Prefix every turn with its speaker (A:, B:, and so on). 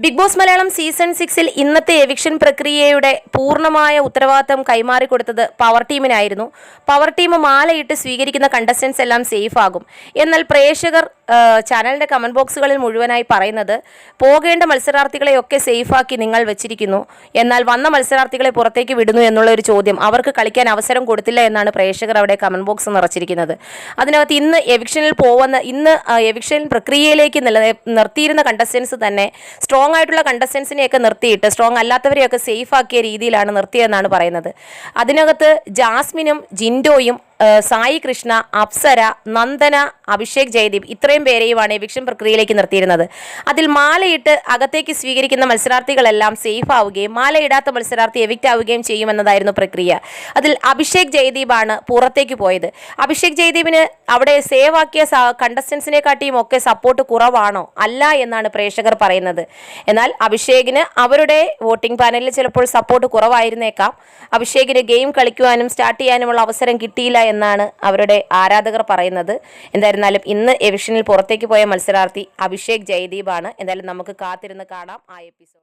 A: Big boss Malayalam season 6-ൽ ഇന്നത്തെ eviction പ്രക്രിയയുടെ പൂർണ്ണമായ ഉത്തരവാദിത്തം കൈമാറിക്കൊടുത്തത് പവർ ടീമിനായിരുന്നു. പവർ ടീം മാലയിട്ട് സ്വീകരിക്കുന്ന കണ്ടസ്റ്റൻസ് എല്ലാം സേഫ് ആകും. എന്നാൽ പ്രേക്ഷകർ ചാനലിൻ്റെ കമൻറ്റ് ബോക്സുകളിൽ മുഴുവനായി പറയുന്നത് പോകേണ്ട മത്സരാർത്ഥികളെയൊക്കെ സേഫാക്കി നിങ്ങൾ വെച്ചിരിക്കുന്നു, എന്നാൽ വന്ന മത്സരാർത്ഥികളെ പുറത്തേക്ക് വിടുന്നു എന്നുള്ള ഒരു ചോദ്യം, അവർക്ക് കളിക്കാൻ അവസരം കൊടുത്തില്ല എന്നാണ് പ്രേക്ഷകർ അവിടെ കമൻറ്റ് ബോക്സ് നിറച്ചിരിക്കുന്നത്. അതിനകത്ത് ഇന്ന് എവിക്ഷൻ പ്രക്രിയയിലേക്ക് നിർത്തിയിരുന്ന കണ്ടസ്റ്റൻസ് തന്നെ സ്ട്രോങ് ആയിട്ടുള്ള കണ്ടസ്റ്റൻസിനെയൊക്കെ നിർത്തിയിട്ട് സ്ട്രോങ് അല്ലാത്തവരെയൊക്കെ സേഫ് ആക്കിയ രീതിയിലാണ് നിർത്തിയതെന്നാണ് പറയുന്നത്. അതിനകത്ത് ജാസ്മിനും ജിൻഡോയും സായി കൃഷ്ണ, അപ്സര, നന്ദന, അഭിഷേക് ജയദീപ് ഇത്രയും പേരെയുമാണ് എവിക്ഷൻ പ്രക്രിയയിലേക്ക് നിർത്തിയിരുന്നത്. അതിൽ മാലയിട്ട് അകത്തേക്ക് സ്വീകരിക്കുന്ന മത്സരാർത്ഥികളെല്ലാം സേഫ് ആവുകയും മാലയിടാത്ത മത്സരാർത്ഥി എവിക്റ്റ് ആവുകയും ചെയ്യുമെന്നതായിരുന്നു പ്രക്രിയ. അതിൽ അഭിഷേക് ജയദീപാണ് പുറത്തേക്ക് പോയത്. അഭിഷേക് ജയദീപിന് അവിടെ സേവ് ആക്കിയ കണ്ടസ്റ്റൻസിനെക്കാട്ടിയും ഒക്കെ സപ്പോർട്ട് കുറവാണോ? അല്ല എന്നാണ് പ്രേക്ഷകർ പറയുന്നത്. എന്നാൽ അഭിഷേകിന് അവരുടെ വോട്ടിംഗ് പാനലിൽ ചിലപ്പോൾ സപ്പോർട്ട് കുറവായിരുന്നേക്കാം. അഭിഷേകിന് ഗെയിം കളിക്കുവാനും സ്റ്റാർട്ട് ചെയ്യാനുമുള്ള അവസരം കിട്ടിയില്ല എന്നാണ് അവരുടെ ആരാധകർ പറയുന്നത്. എന്തായിരുന്നാലും ഇന്ന് എവിക്ഷനിൽ പുറത്തേക്ക് പോയ മത്സരാർത്ഥി അഭിഷേക് ജയദീപാണ്. എന്തായാലും നമുക്ക് കാത്തിരുന്ന് കാണാം ആ എപ്പിസോഡ്.